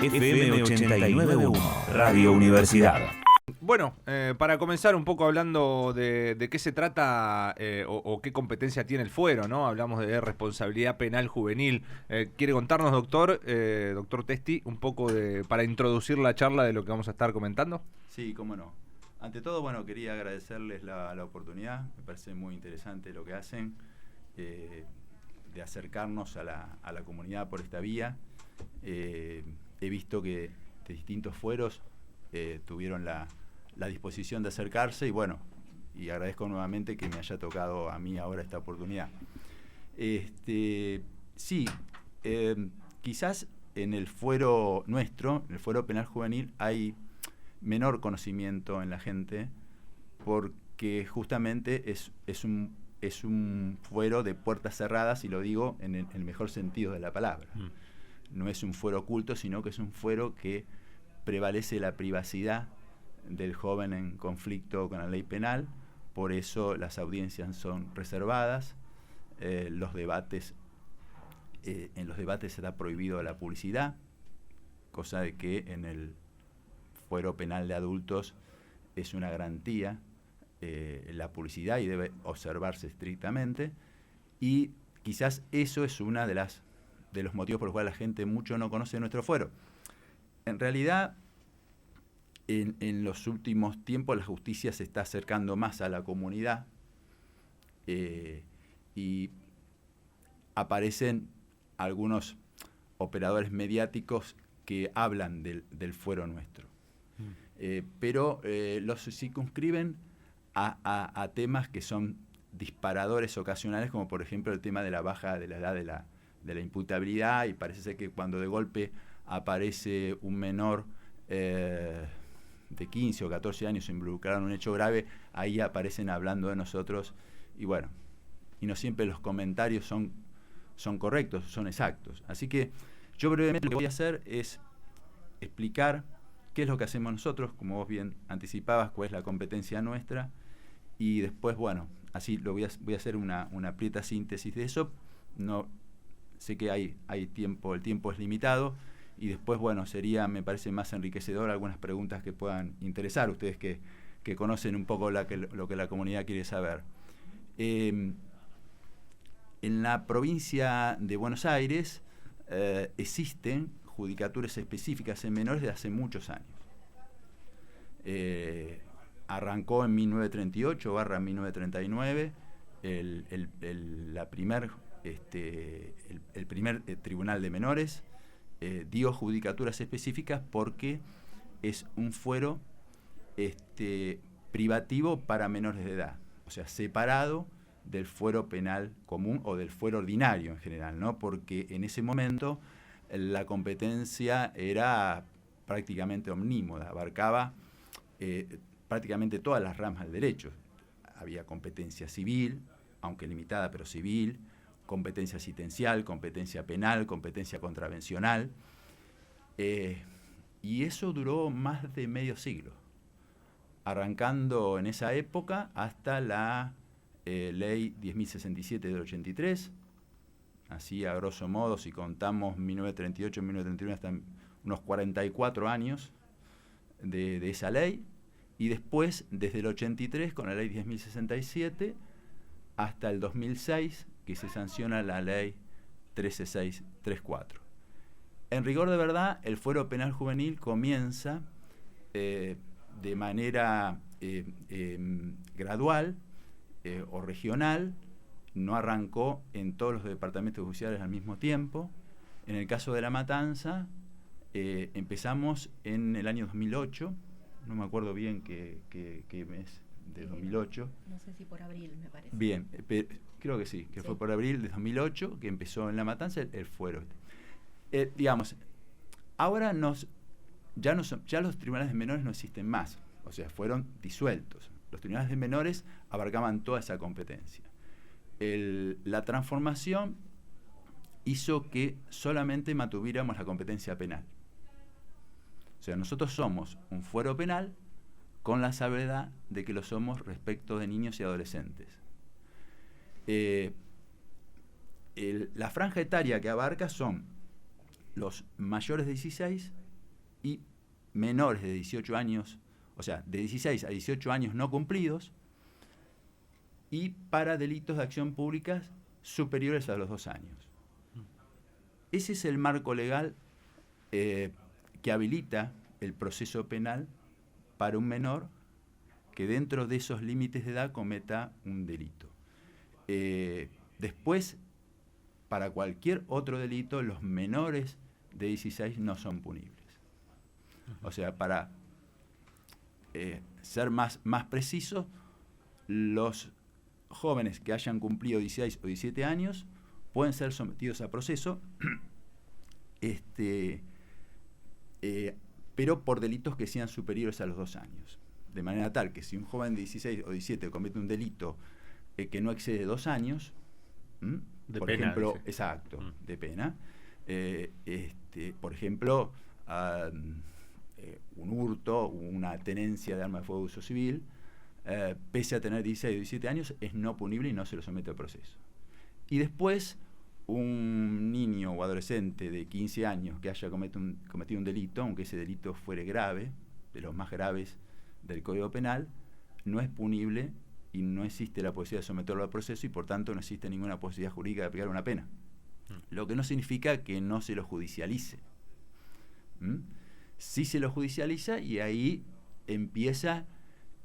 FM 89.1, Radio Universidad. Bueno, para comenzar un poco hablando de qué se trata o qué competencia tiene el fuero, ¿no? Hablamos de responsabilidad penal juvenil. ¿Quiere contarnos, doctor Testi, un poco para introducir la charla de lo que vamos a estar comentando? Sí, cómo no. Ante todo, bueno, quería agradecerles la oportunidad. Me parece muy interesante lo que hacen, de acercarnos a la comunidad por esta vía. He visto que de distintos fueros tuvieron la disposición de acercarse y bueno, y agradezco nuevamente que me haya tocado a mí ahora esta oportunidad. Sí, quizás en el fuero nuestro, en el fuero penal juvenil, hay menor conocimiento en la gente porque justamente es un fuero de puertas cerradas, y lo digo en el mejor sentido de la palabra. No es un fuero oculto, sino que es un fuero que prevalece la privacidad del joven en conflicto con la ley penal. Por eso las audiencias son reservadas, en los debates está prohibido la publicidad, cosa de que en el fuero penal de adultos es una garantía la publicidad y debe observarse estrictamente, y quizás eso es una de los motivos por los cuales la gente mucho no conoce nuestro fuero. En realidad, en los últimos tiempos la justicia se está acercando más a la comunidad y aparecen algunos operadores mediáticos que hablan del fuero nuestro. Pero los circunscriben a temas que son disparadores ocasionales, como por ejemplo el tema de la baja de la edad de la imputabilidad, y parece ser que cuando de golpe aparece un menor de 15 o 14 años involucrado en un hecho grave, ahí aparecen hablando de nosotros, y bueno, y no siempre los comentarios son correctos, son exactos. Así que yo brevemente lo que voy a hacer es explicar qué es lo que hacemos nosotros, como vos bien anticipabas, cuál es la competencia nuestra, y después, bueno, así voy a hacer una aprieta síntesis de eso. No sé que hay tiempo, el tiempo es limitado, y después, bueno, sería, me parece más enriquecedor algunas preguntas que puedan interesar a ustedes que conocen un poco lo que la comunidad quiere saber. En la provincia de Buenos Aires existen judicaturas específicas en menores de hace muchos años. Arrancó en 1938/1939 el primer tribunal de menores. Dio judicaturas específicas porque es un fuero privativo para menores de edad, o sea, separado del fuero penal común o del fuero ordinario en general, ¿no? Porque en ese momento la competencia era prácticamente omnímoda, abarcaba prácticamente todas las ramas del derecho. Había competencia civil, aunque limitada, pero civil, competencia asistencial, competencia penal, competencia contravencional, y eso duró más de medio siglo, arrancando en esa época hasta la ley 10.067 del 83, así a grosso modo, si contamos 1938, 1931, hasta unos 44 años de esa ley, y después, desde el 83, con la ley 10.067, hasta el 2006, que se sanciona la ley 13634. En rigor de verdad, el fuero penal juvenil comienza de manera gradual o regional, no arrancó en todos los departamentos judiciales al mismo tiempo. En el caso de La Matanza, empezamos en el año 2008, no me acuerdo bien qué mes de 2008. No sé si por abril, me parece. Bien, creo que sí, que fue por abril de 2008 que empezó en La Matanza el fuero. Digamos, ahora ya los tribunales de menores no existen más, o sea, fueron disueltos. Los tribunales de menores abarcaban toda esa competencia. La transformación hizo que solamente mantuviéramos la competencia penal. O sea, nosotros somos un fuero penal con la salvedad de que lo somos respecto de niños y adolescentes. La franja etaria que abarca son los mayores de 16 y menores de 18 años, o sea, de 16 a 18 años no cumplidos, y para delitos de acción pública superiores a los 2 años. Ese es el marco legal que habilita el proceso penal para un menor que dentro de esos límites de edad cometa un delito. Después, para cualquier otro delito, los menores de 16 no son punibles. O sea, para ser más preciso, los jóvenes que hayan cumplido 16 o 17 años pueden ser sometidos a proceso, pero por delitos que sean superiores a los 2 años. De manera tal que si un joven de 16 o 17 comete un delito que no excede 2 años, por pena, ejemplo, dice. exacto, de pena, por ejemplo, un hurto, una tenencia de arma de fuego de uso civil, pese a tener 16 o 17 años, es no punible y no se lo somete a proceso. Y después, un niño o adolescente de 15 años que haya cometido un delito, aunque ese delito fuere grave, de los más graves del Código Penal, no es punible y no existe la posibilidad de someterlo a proceso y por tanto no existe ninguna posibilidad jurídica de aplicar una pena. Lo que no significa que no se lo judicialice. Sí se lo judicializa y ahí empieza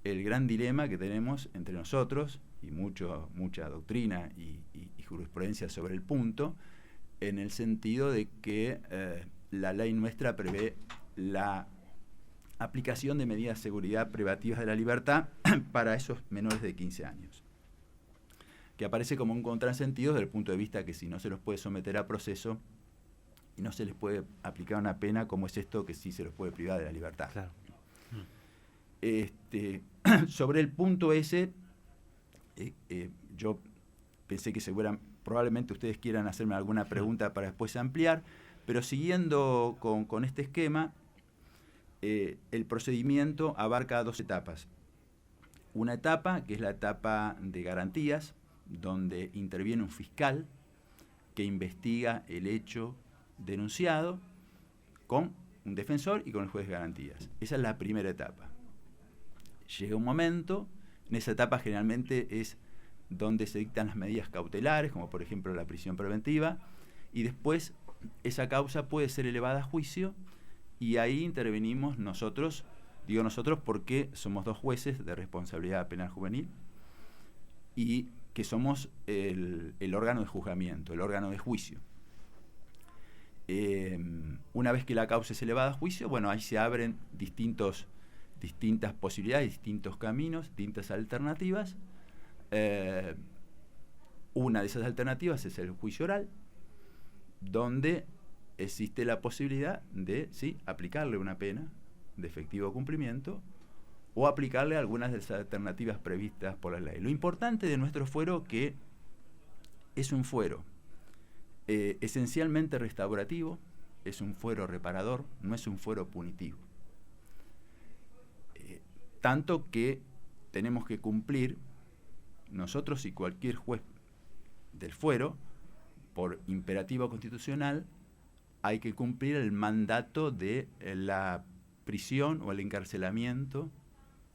el gran dilema que tenemos entre nosotros y mucha doctrina y jurisprudencia sobre el punto, en el sentido de que la ley nuestra prevé la aplicación de medidas de seguridad privativas de la libertad para esos menores de 15 años, que aparece como un contrasentido desde el punto de vista que si no se los puede someter a proceso y no se les puede aplicar una pena, como es esto que sí se los puede privar de la libertad. Claro. Sobre el punto ese, yo pensé que probablemente ustedes quieran hacerme alguna pregunta para después ampliar, pero siguiendo con este esquema, el procedimiento abarca 2 etapas. Una etapa, que es la etapa de garantías, donde interviene un fiscal que investiga el hecho denunciado con un defensor y con el juez de garantías. Esa es la primera etapa. Llega un momento, en esa etapa generalmente es donde se dictan las medidas cautelares, como por ejemplo la prisión preventiva, y después esa causa puede ser elevada a juicio y ahí intervenimos nosotros, digo nosotros porque somos 2 jueces de responsabilidad penal juvenil y que somos el órgano de juzgamiento, el órgano de juicio. Una vez que la causa es elevada a juicio, bueno, ahí se abren distintas posibilidades, distintos caminos, distintas alternativas. Una de esas alternativas es el juicio oral, donde existe la posibilidad de aplicarle una pena de efectivo cumplimiento o aplicarle algunas de las alternativas previstas por la ley. Lo importante de nuestro fuero que es un fuero esencialmente restaurativo, es un fuero reparador, no es un fuero punitivo. Tanto que tenemos que cumplir nosotros y cualquier juez del fuero, por imperativo constitucional, hay que cumplir el mandato de la prisión o el encarcelamiento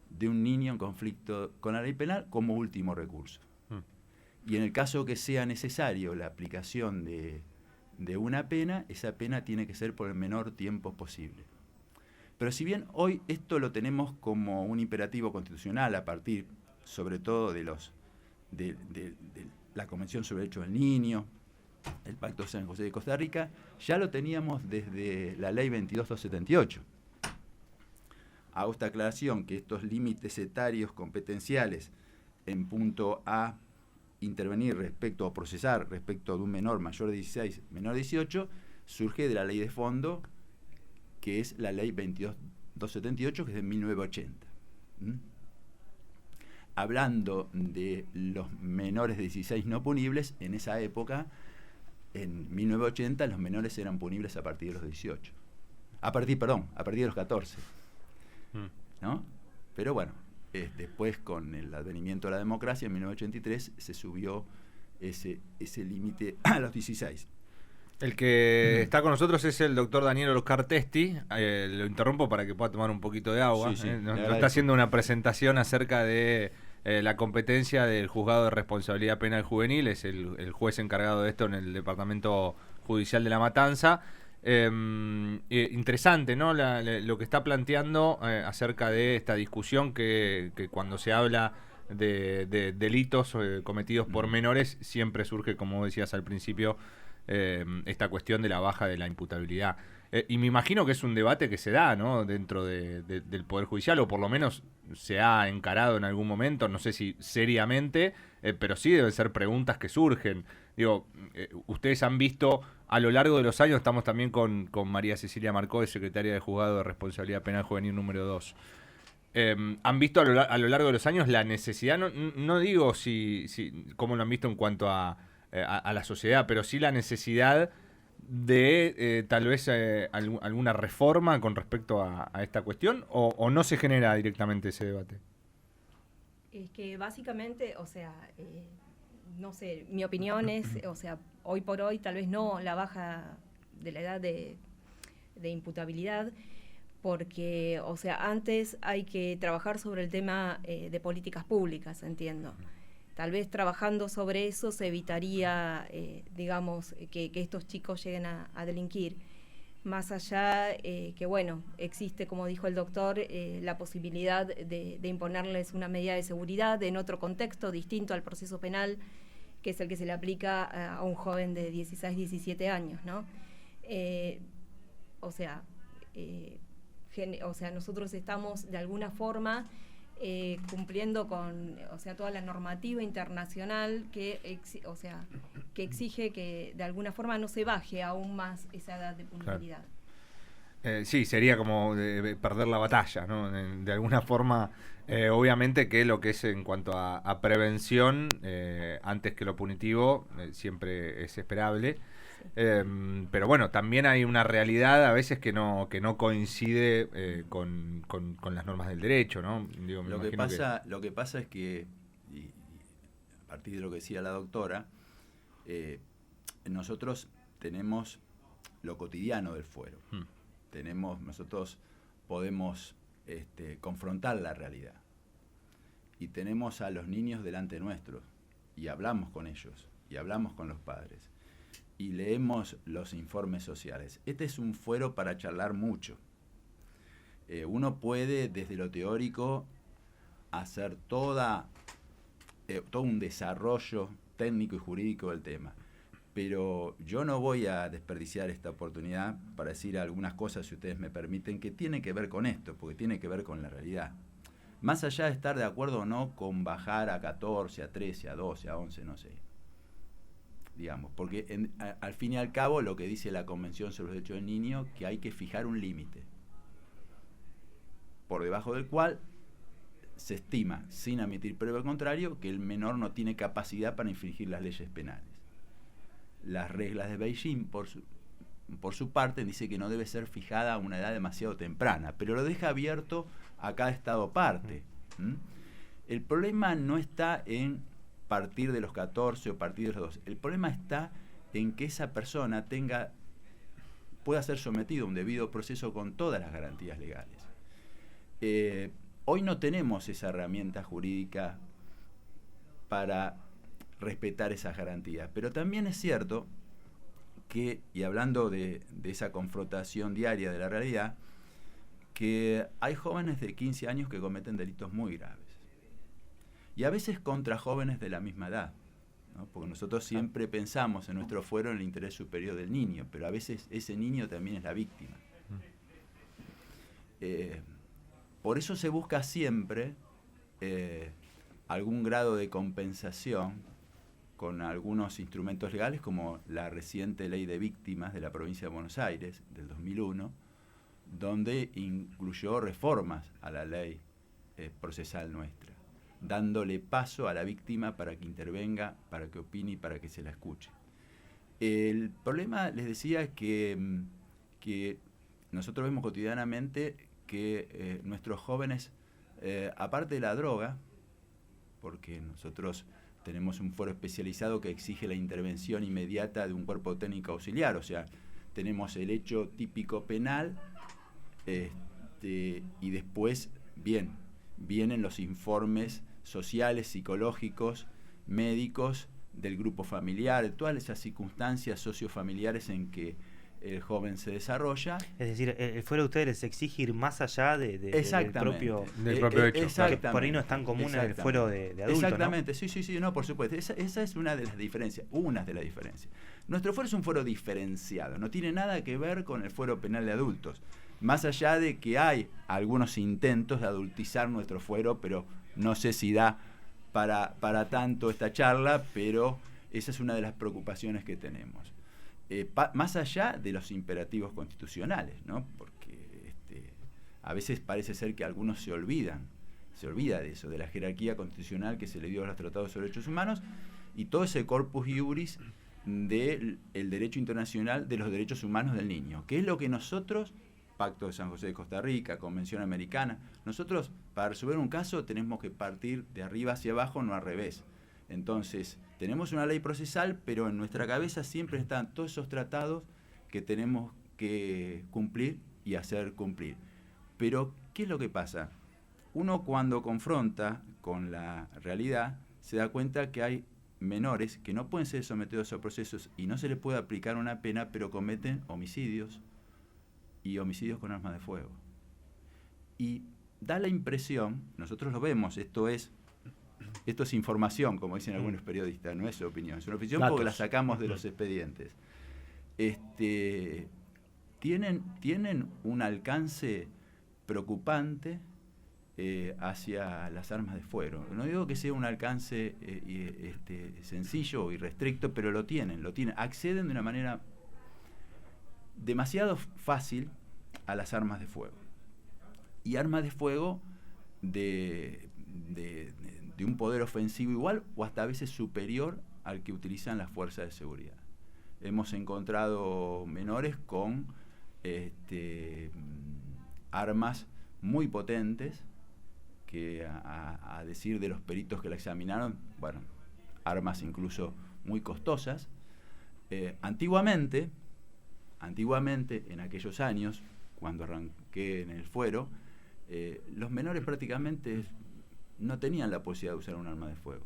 de un niño en conflicto con la ley penal como último recurso. Y en el caso que sea necesario la aplicación de una pena, esa pena tiene que ser por el menor tiempo posible. Pero si bien hoy esto lo tenemos como un imperativo constitucional a partir, sobre todo, de la Convención sobre Derechos del Niño, el Pacto de San José de Costa Rica, ya lo teníamos desde la Ley 22.278. Hago esta aclaración que estos límites etarios competenciales en punto A, intervenir respecto o procesar respecto de un menor mayor de 16, menor de 18, surge de la ley de fondo, que es la Ley 22.278, que es de 1980. Hablando de los menores de 16 no punibles, en esa época, en 1980, los menores eran punibles a partir de los 18. A partir de los 14. ¿No? Pero bueno, después con el advenimiento de la democracia, en 1983, se subió ese límite a los 16. El que está con nosotros es el doctor Daniel Oscar Testi. Lo interrumpo para que pueda tomar un poquito de agua. Sí, Nos agradezco. está haciendo una presentación acerca de la competencia del Juzgado de Responsabilidad Penal Juvenil. Es el juez encargado de esto en el Departamento Judicial de La Matanza. Interesante, ¿no? Lo que está planteando acerca de esta discusión que cuando se habla de delitos cometidos por menores siempre surge, como decías al principio, esta cuestión de la baja de la imputabilidad. Y me imagino que es un debate que se da, ¿no? Dentro del Poder Judicial, o por lo menos se ha encarado en algún momento, no sé si seriamente, pero sí deben ser preguntas que surgen. Digo, ustedes han visto a lo largo de los años, estamos también con María Cecilia Marcó, secretaria de Juzgado de Responsabilidad Penal Juvenil número 2. ¿Han visto a lo largo de los años la necesidad, no digo si cómo lo han visto en cuanto a la sociedad, pero sí la necesidad de tal vez alguna reforma con respecto a esta cuestión, o no se genera directamente ese debate? Es que básicamente, o sea, no sé, mi opinión es, o sea, hoy por hoy tal vez no la baja de la edad de imputabilidad, porque, o sea, antes hay que trabajar sobre el tema de políticas públicas, entiendo. Tal vez trabajando sobre eso se evitaría, digamos, que estos chicos lleguen a delinquir. Más allá que, bueno, existe, como dijo el doctor, la posibilidad de imponerles una medida de seguridad en otro contexto distinto al proceso penal, que es el que se le aplica a un joven de 16, 17 años, ¿no? O sea, nosotros estamos de alguna forma cumpliendo con, o sea, toda la normativa internacional que exige que de alguna forma no se baje aún más esa edad de punibilidad. Claro. Sí, sería como perder la batalla, ¿no? De alguna forma, obviamente que lo que es en cuanto a prevención, antes que lo punitivo, siempre es esperable. Pero bueno, también hay una realidad a veces que no coincide con las normas del derecho, ¿no? Digo, Lo que pasa es que, y a partir de lo que decía la doctora, nosotros tenemos lo cotidiano del fuero. Nosotros podemos confrontar la realidad. Y tenemos a los niños delante nuestro, y hablamos con ellos, y hablamos con los padres. Y leemos los informes sociales. Este es un fuero para charlar mucho. Uno puede, desde lo teórico, hacer todo un desarrollo técnico y jurídico del tema. Pero yo no voy a desperdiciar esta oportunidad para decir algunas cosas, si ustedes me permiten, que tienen que ver con esto, porque tiene que ver con la realidad. Más allá de estar de acuerdo o no con bajar a 14, a 13, a 12, a 11, no sé. Digamos, porque al fin y al cabo lo que dice la Convención sobre los Derechos del Niño, que hay que fijar un límite por debajo del cual se estima, sin admitir prueba contrario, que el menor no tiene capacidad para infringir las leyes penales. Las reglas de Beijing, por su parte, dice que no debe ser fijada a una edad demasiado temprana, pero lo deja abierto a cada estado parte. El problema no está en partir de los 14 o partir de los 12. El problema está en que esa persona pueda ser sometido a un debido proceso con todas las garantías legales. Hoy no tenemos esa herramienta jurídica para respetar esas garantías, pero también es cierto que, y hablando de esa confrontación diaria de la realidad, que hay jóvenes de 15 años que cometen delitos muy graves. Y a veces contra jóvenes de la misma edad, ¿no? Porque nosotros siempre pensamos en nuestro fuero en el interés superior del niño, pero a veces ese niño también es la víctima. Por eso se busca siempre algún grado de compensación con algunos instrumentos legales, como la reciente Ley de Víctimas de la provincia de Buenos Aires, del 2001, donde incluyó reformas a la ley procesal nuestra, dándole paso a la víctima para que intervenga, para que opine y para que se la escuche. El problema, les decía, es que nosotros vemos cotidianamente que nuestros jóvenes, aparte de la droga, porque nosotros tenemos un fuero especializado que exige la intervención inmediata de un cuerpo técnico auxiliar, o sea, tenemos el hecho típico penal, y después, vienen los informes sociales, psicológicos, médicos, del grupo familiar, todas esas circunstancias sociofamiliares en que el joven se desarrolla. Es decir, el fuero de ustedes les exige ir más allá del propio hecho. Que por ahí no es tan común el fuero de adultos, exactamente, ¿no? sí, no, por supuesto. Esa es una de las diferencias, Nuestro fuero es un fuero diferenciado, no tiene nada que ver con el fuero penal de adultos. Más allá de que hay algunos intentos de adultizar nuestro fuero, pero no sé si da para tanto esta charla, pero esa es una de las preocupaciones que tenemos. Más allá de los imperativos constitucionales, ¿no? Porque a veces parece ser que algunos se olvida de eso, de la jerarquía constitucional que se le dio a los tratados sobre derechos humanos y todo ese corpus iuris del derecho internacional de los derechos humanos del niño, que es lo que nosotros, Pacto de San José de Costa Rica, Convención Americana, nosotros para resolver un caso tenemos que partir de arriba hacia abajo, no al revés. Entonces, tenemos una ley procesal, pero en nuestra cabeza siempre están todos esos tratados que tenemos que cumplir y hacer cumplir. Pero, ¿qué es lo que pasa? Uno cuando confronta con la realidad se da cuenta que hay menores que no pueden ser sometidos a procesos y no se les puede aplicar una pena, pero cometen homicidios y homicidios con armas de fuego. Y da la impresión, nosotros lo vemos, esto es información, como dicen algunos periodistas, no es opinión, es una opinión porque la sacamos de los expedientes. Tienen un alcance preocupante hacia las armas de fuego. No digo que sea un alcance sencillo y restricto, pero lo tienen. Acceden de una manera demasiado fácil a las armas de fuego. Y armas de fuego de un poder ofensivo igual o hasta a veces superior al que utilizan las fuerzas de seguridad. Hemos encontrado menores con armas muy potentes que a decir de los peritos que la examinaron, armas incluso muy costosas. Antiguamente, en aquellos años, cuando arranqué en el fuero, los menores prácticamente no tenían la posibilidad de usar un arma de fuego.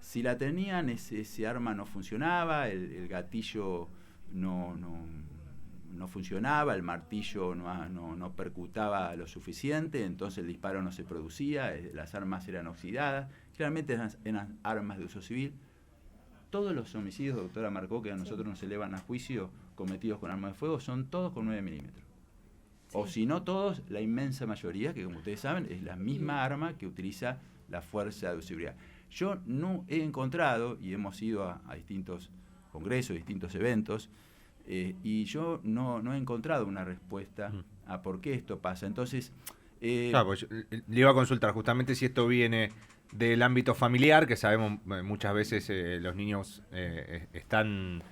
Si la tenían, ese arma no funcionaba, el gatillo no funcionaba, el martillo no percutaba lo suficiente, entonces el disparo no se producía, las armas eran oxidadas, claramente eran armas de uso civil. Todos los homicidios, doctora marcó, que a nosotros nos elevan a juicio cometidos con armas de fuego, son todos con 9 milímetros. Sí. O si no todos, la inmensa mayoría, que como ustedes saben, es la misma arma que utiliza la fuerza de seguridad. Yo no he encontrado, y hemos ido a distintos congresos, distintos eventos, y yo no he encontrado una respuesta a por qué esto pasa. Entonces, claro, pues le iba a consultar justamente si esto viene del ámbito familiar, que sabemos muchas veces los niños están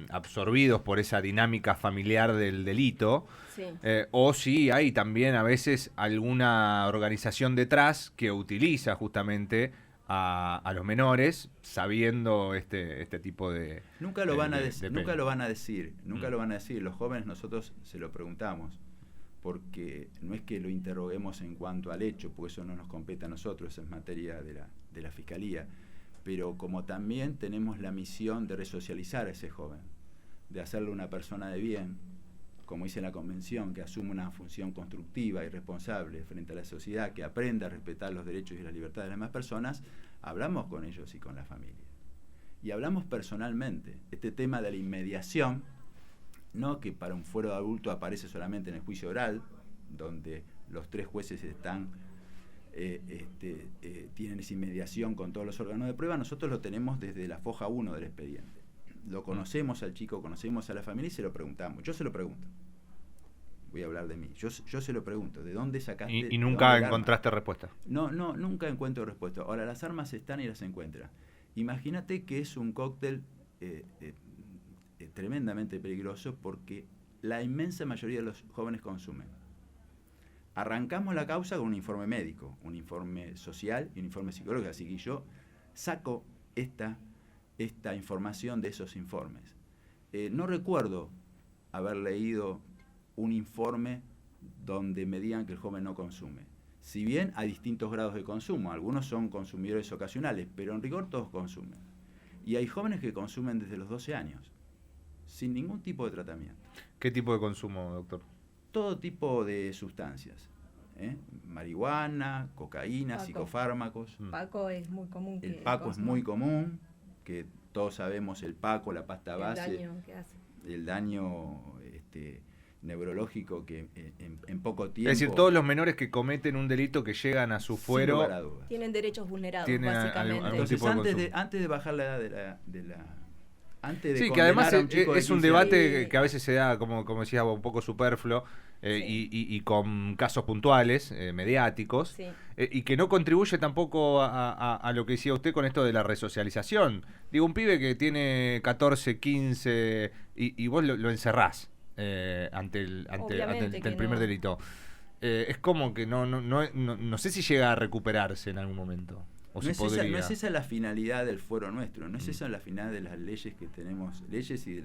absorbidos por esa dinámica familiar del delito, sí. O si hay también a veces alguna organización detrás que utiliza justamente a los menores sabiendo este tipo de nunca lo van a decir. Los jóvenes nosotros se lo preguntamos, porque no es que lo interroguemos en cuanto al hecho, porque eso no nos compete a nosotros, es materia de la Fiscalía, pero como también tenemos la misión de resocializar a ese joven, de hacerlo una persona de bien, como dice la Convención, que asume una función constructiva y responsable frente a la sociedad, que aprenda a respetar los derechos y las libertades de las demás personas, hablamos con ellos y con la familia. Y hablamos personalmente. Este tema de la inmediación, no que para un fuero de adulto aparece solamente en el juicio oral, donde los 3 jueces tienen esa inmediación con todos los órganos de prueba, nosotros lo tenemos desde la foja 1 del expediente. Lo conocemos al chico, conocemos a la familia y se lo preguntamos. Yo se lo pregunto. Voy a hablar de mí. Yo se lo pregunto. ¿De dónde sacaste? ¿Y nunca encontraste respuesta? No, nunca encuentro respuesta. Ahora, las armas están y las encuentra. Imagínate que es un cóctel tremendamente peligroso porque la inmensa mayoría de los jóvenes consumen. Arrancamos la causa con un informe médico, un informe social y un informe psicológico. Así que yo saco esta información de esos informes. No recuerdo haber leído un informe donde me digan que el joven no consume. Si bien hay distintos grados de consumo, algunos son consumidores ocasionales, pero en rigor todos consumen. Y hay jóvenes que consumen desde los 12 años, sin ningún tipo de tratamiento. ¿Qué tipo de consumo, doctor? Todo tipo de sustancias. Marihuana, cocaína, Paco. psicofármacos. Paco es muy común. El que Paco es consuma. muy común, que todos sabemos el Paco, la pasta base, El daño que hace. el daño neurológico que en poco tiempo... Es decir, todos los menores que cometen un delito que llegan a su sin fuero lugar a dudas. Tienen derechos vulnerados, Tienen básicamente. algún Entonces, tipo de consumo. antes de bajar la edad antes de Sí, que condenar además a un chico de es un 15 debate años. que a veces se da, como decía vos, un poco superfluo Sí. y con casos puntuales, mediáticos, Sí. y que no contribuye tampoco a lo que decía usted con esto de la resocialización. Digo, un pibe que tiene 14, 15 y vos lo encerrás ante el Obviamente que primer no. delito. Es como que no sé si llega a recuperarse en algún momento. O No si es, podría. no es esa la finalidad del fuero nuestro, no es esa la finalidad de las leyes que tenemos, leyes y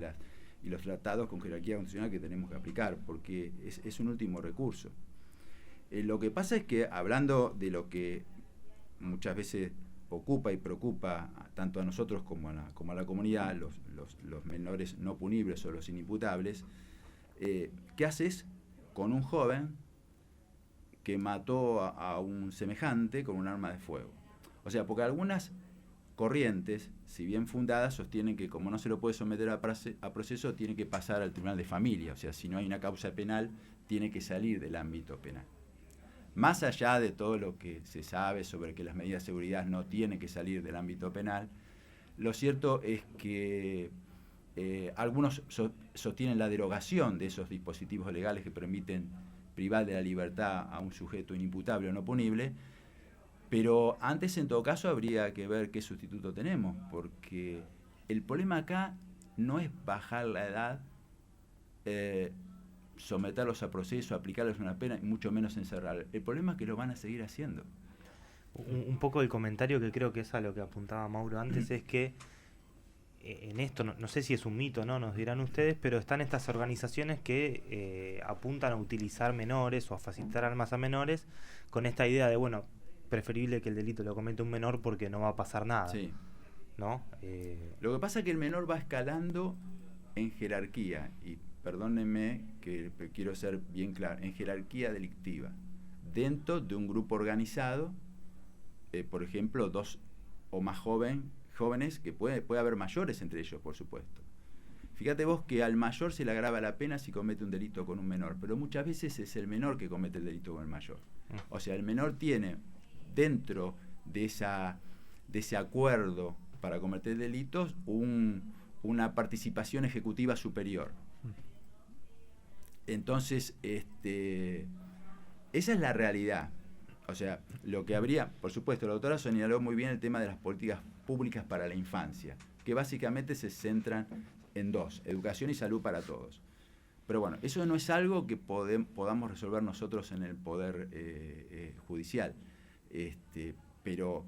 los tratados con jerarquía constitucional que tenemos que aplicar, porque es un último recurso. Lo que pasa es que, hablando de lo que muchas veces ocupa y preocupa tanto a nosotros como a la comunidad, los menores no punibles o los inimputables, ¿qué haces con un joven que mató a un semejante con un arma de fuego? O sea, porque algunas corrientes, si bien fundadas, sostienen que como no se lo puede someter a proceso, tiene que pasar al tribunal de familia. O sea, si no hay una causa penal, tiene que salir del ámbito penal. Más allá de todo lo que se sabe sobre que las medidas de seguridad no tienen que salir del ámbito penal, lo cierto es que algunos sostienen la derogación de esos dispositivos legales que permiten privar de la libertad a un sujeto inimputable o no punible. Pero antes, en todo caso, habría que ver qué sustituto tenemos, porque el problema acá no es bajar la edad, someterlos a proceso, aplicarles una pena, y mucho menos encerrar. El problema es que lo van a seguir haciendo. Un poco el comentario que creo que es a lo que apuntaba Mauro antes es que en esto, no sé si es un mito, no nos dirán ustedes, pero están estas organizaciones que apuntan a utilizar menores o a facilitar armas a menores con esta idea de, bueno, preferible que el delito lo cometa un menor porque no va a pasar nada. Sí. ¿No? Lo que pasa es que el menor va escalando en jerarquía, y perdónenme que quiero ser bien claro, en jerarquía delictiva, dentro de un grupo organizado, por ejemplo, 2 o más jóvenes, que puede haber mayores entre ellos, por supuesto. Fíjate vos que al mayor se le agrava la pena si comete un delito con un menor, pero muchas veces es el menor que comete el delito con el mayor. O sea, el menor tiene, dentro de ese acuerdo para cometer delitos, una participación ejecutiva superior. Entonces, esa es la realidad. O sea, lo que habría, por supuesto, la doctora señaló muy bien el tema de las políticas públicas para la infancia, que básicamente se centran en 2, educación y salud para todos. Pero bueno, eso no es algo que podamos resolver nosotros en el Poder Judicial. Pero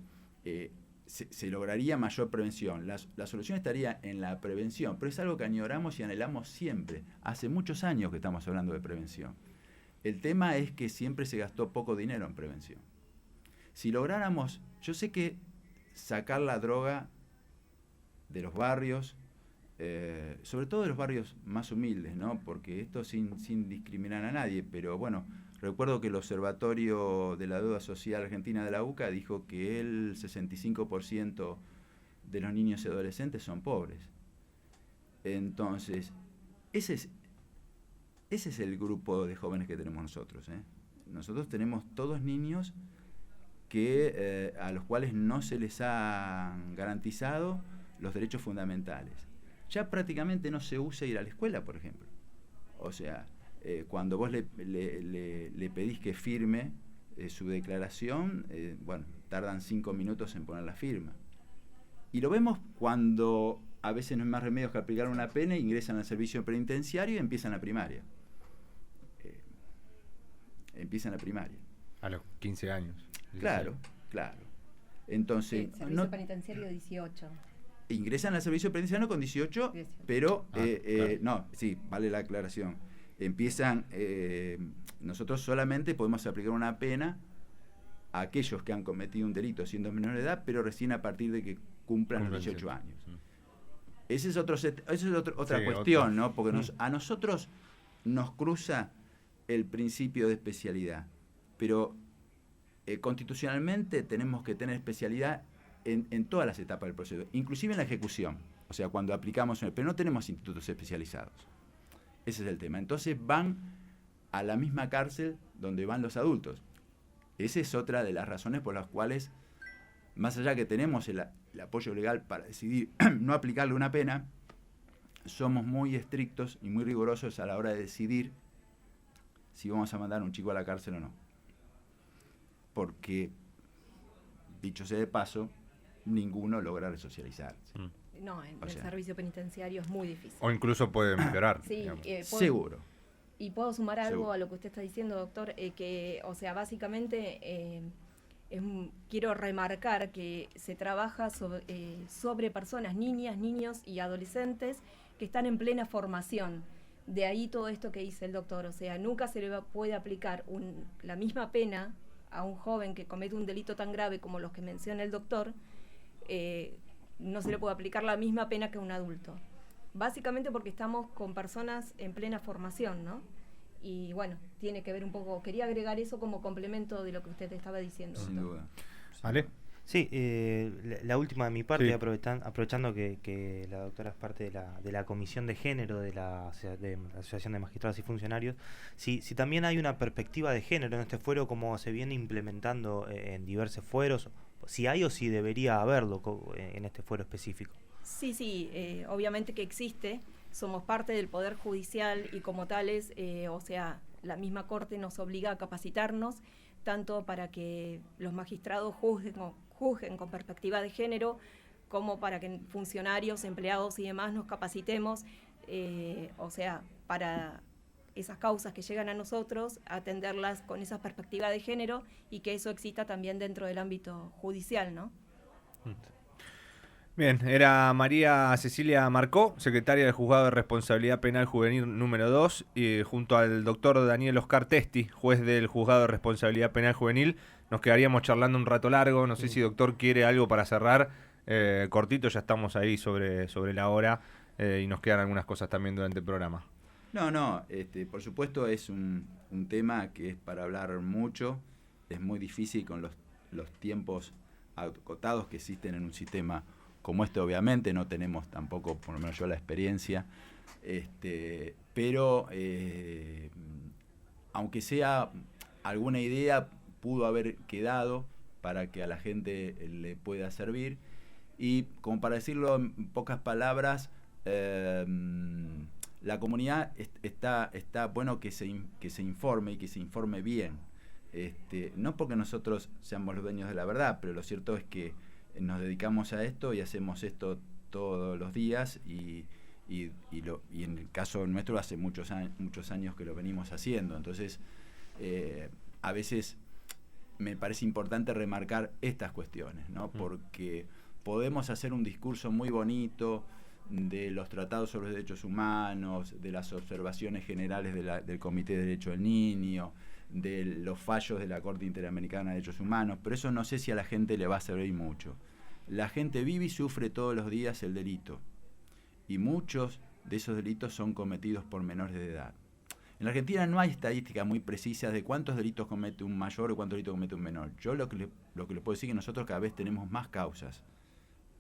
se lograría mayor prevención. La solución estaría en la prevención, pero es algo que añoramos y anhelamos siempre. Hace muchos años que estamos hablando de prevención. El tema es que siempre se gastó poco dinero en prevención. Si lográramos, yo sé que sacar la droga de los barrios, sobre todo de los barrios más humildes, ¿no? Porque esto sin discriminar a nadie, pero bueno, recuerdo que el Observatorio de la Deuda Social Argentina de la UCA dijo que el 65% de los niños y adolescentes son pobres. Entonces, ese es el grupo de jóvenes que tenemos nosotros, ¿eh? Nosotros tenemos todos niños que a los cuales no se les han garantizado los derechos fundamentales. Ya prácticamente no se usa ir a la escuela, por ejemplo. O sea, cuando vos le pedís que firme su declaración, bueno, tardan 5 minutos en poner la firma. Y lo vemos cuando a veces no hay más remedios que aplicar una pena, ingresan al servicio penitenciario y empiezan la primaria. A los 15 años. Claro, claro. Entonces, El servicio penitenciario 18. ingresan al servicio penitenciario con 18, pero claro. no, sí, vale la aclaración. Empiezan, nosotros solamente podemos aplicar una pena a aquellos que han cometido un delito siendo menor de edad, pero recién a partir de que cumplan los 18 años. Esa es otra cuestión, ¿no? Porque a nosotros nos cruza el principio de especialidad, pero constitucionalmente tenemos que tener especialidad en todas las etapas del proceso, inclusive en la ejecución, o sea, cuando aplicamos, pero no tenemos institutos especializados. Ese es el tema. Entonces van a la misma cárcel donde van los adultos. Esa es otra de las razones por las cuales, más allá que tenemos el apoyo legal para decidir no aplicarle una pena, somos muy estrictos y muy rigurosos a la hora de decidir si vamos a mandar a un chico a la cárcel o no. Porque, dicho sea de paso, ninguno logra resocializarse. No, en el servicio penitenciario es muy difícil. O incluso puede empeorar. Sí, seguro. Y puedo sumar algo Seguro. a lo que usted está diciendo, doctor, que, o sea, básicamente quiero remarcar que se trabaja sobre personas, niñas, niños y adolescentes que están en plena formación. De ahí todo esto que dice el doctor, o sea, nunca se le puede aplicar la misma pena a un joven que comete un delito tan grave como los que menciona el doctor, no se le puede aplicar la misma pena que a un adulto. Básicamente porque estamos con personas en plena formación, ¿no? Y bueno, tiene que ver un poco, quería agregar eso como complemento de lo que usted estaba diciendo. Sin doctor. duda. ¿Vale? Sí, la última de mi parte, Sí. aprovechando que la doctora es parte de la Comisión de Género de la Asociación de Magistrados y Funcionarios, si también hay una perspectiva de género en este fuero, como se viene implementando en diversos fueros, si hay o si debería haberlo en este fuero específico. Sí, obviamente que existe, somos parte del Poder Judicial y como tales, o sea, la misma Corte nos obliga a capacitarnos, tanto para que los magistrados juzguen con perspectiva de género, como para que funcionarios, empleados y demás nos capacitemos, o sea, para esas causas que llegan a nosotros, atenderlas con esa perspectiva de género y que eso exista también dentro del ámbito judicial, ¿no? Bien, era María Cecilia Marcó, secretaria del Juzgado de Responsabilidad Penal Juvenil número 2, y junto al doctor Daniel Oscar Testi, juez del Juzgado de Responsabilidad Penal Juvenil. Nos quedaríamos charlando un rato largo, no sé si doctor quiere algo para cerrar, cortito, ya estamos ahí sobre la hora, y nos quedan algunas cosas también durante el programa. No, por supuesto es un tema que es para hablar mucho, es muy difícil con los tiempos acotados que existen en un sistema como este. Obviamente no tenemos tampoco, por lo menos yo, la experiencia, pero aunque sea alguna idea pudo haber quedado para que a la gente le pueda servir, y como para decirlo en pocas palabras, la comunidad está bueno que se informe y que se informe bien, no porque nosotros seamos los dueños de la verdad, pero lo cierto es que nos dedicamos a esto y hacemos esto todos los días, y en el caso nuestro hace muchos años que lo venimos haciendo. Entonces a veces me parece importante remarcar estas cuestiones, ¿no? Porque podemos hacer un discurso muy bonito de los tratados sobre los derechos humanos, de las observaciones generales del Comité de Derecho del Niño, de los fallos de la Corte Interamericana de Derechos Humanos, pero eso no sé si a la gente le va a servir mucho. La gente vive y sufre todos los días el delito, y muchos de esos delitos son cometidos por menores de edad. En la Argentina no hay estadísticas muy precisas de cuántos delitos comete un mayor o cuántos delitos comete un menor. Yo lo que le puedo decir es que nosotros cada vez tenemos más causas,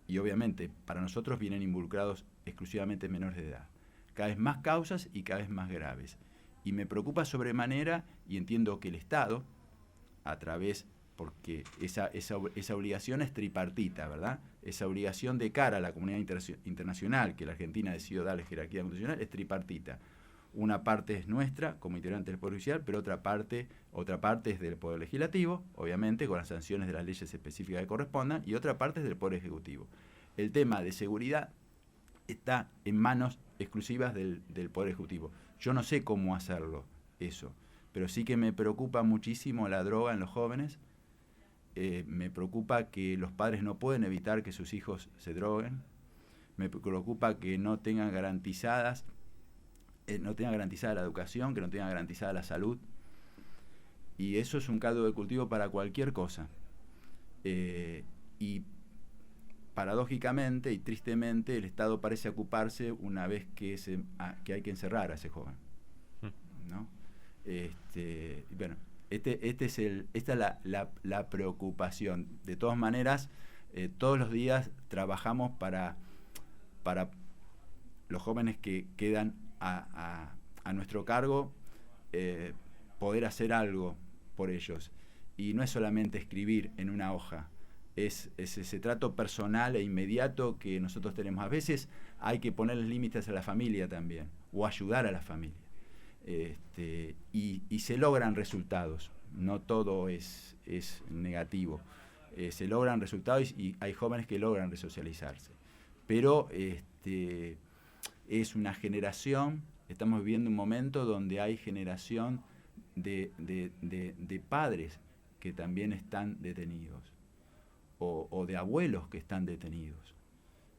y obviamente para nosotros vienen involucrados exclusivamente menores de edad. Cada vez más causas y cada vez más graves. Y me preocupa sobremanera, y entiendo que el Estado, a través, porque esa obligación es tripartita, ¿verdad? Esa obligación de cara a la comunidad internacional que la Argentina decidió darle jerarquía constitucional es tripartita. Una parte es nuestra como integrante del Poder Judicial, pero otra parte es del Poder Legislativo, obviamente con las sanciones de las leyes específicas que correspondan, y otra parte es del Poder Ejecutivo. El tema de seguridad está en manos exclusivas del Poder Ejecutivo. Yo no sé cómo hacerlo, eso, pero sí que me preocupa muchísimo la droga en los jóvenes, me preocupa que los padres no pueden evitar que sus hijos se droguen, me preocupa que no tengan garantizada la educación, que no tengan garantizada la salud, y eso es un caldo de cultivo para cualquier cosa. Y paradójicamente y tristemente el Estado parece ocuparse una vez que hay que encerrar a ese joven, ¿no? Bueno, esta es la preocupación. De todas maneras, todos los días trabajamos para los jóvenes que quedan a nuestro cargo, poder hacer algo por ellos. Y no es solamente escribir en una hoja, es ese trato personal e inmediato que nosotros tenemos. A veces hay que ponerles límites a la familia también, o ayudar a la familia. Y se logran resultados, no todo es negativo. Se logran resultados y hay jóvenes que logran resocializarse. Pero es una generación, estamos viviendo un momento donde hay generación de padres que también están detenidos, o de abuelos que están detenidos.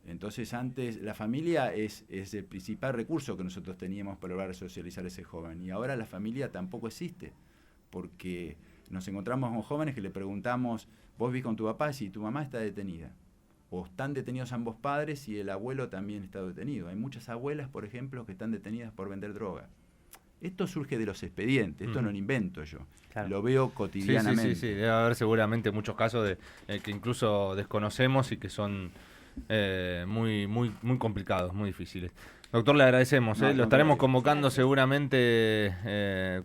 Entonces antes la familia es el principal recurso que nosotros teníamos para lograr socializar a ese joven, y ahora la familia tampoco existe, porque nos encontramos con jóvenes que le preguntamos, vos vivís con tu papá, si tu mamá está detenida, o están detenidos ambos padres y el abuelo también está detenido. Hay muchas abuelas, por ejemplo, que están detenidas por vender droga. Esto surge de los expedientes, esto no lo invento yo, claro. Lo veo cotidianamente. Sí, debe haber seguramente muchos casos que incluso desconocemos y que son muy complicados, muy difíciles. Doctor, le agradecemos, lo estaremos convocando seguramente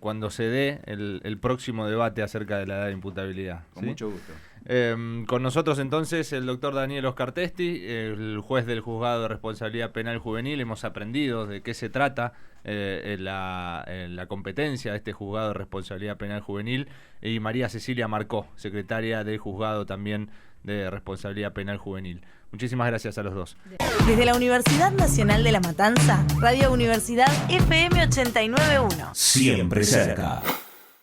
cuando se dé el próximo debate acerca de la edad de imputabilidad. Con mucho gusto. Con nosotros entonces el doctor Daniel Oscar Testi, el juez del Juzgado de Responsabilidad Penal Juvenil. Hemos aprendido de qué se trata la competencia de este Juzgado de Responsabilidad Penal Juvenil, y María Cecilia Marcó, secretaria del Juzgado también de Responsabilidad Penal Juvenil. Muchísimas gracias a los dos. Desde la Universidad Nacional de La Matanza, Radio Universidad FM 89.1. Siempre cerca.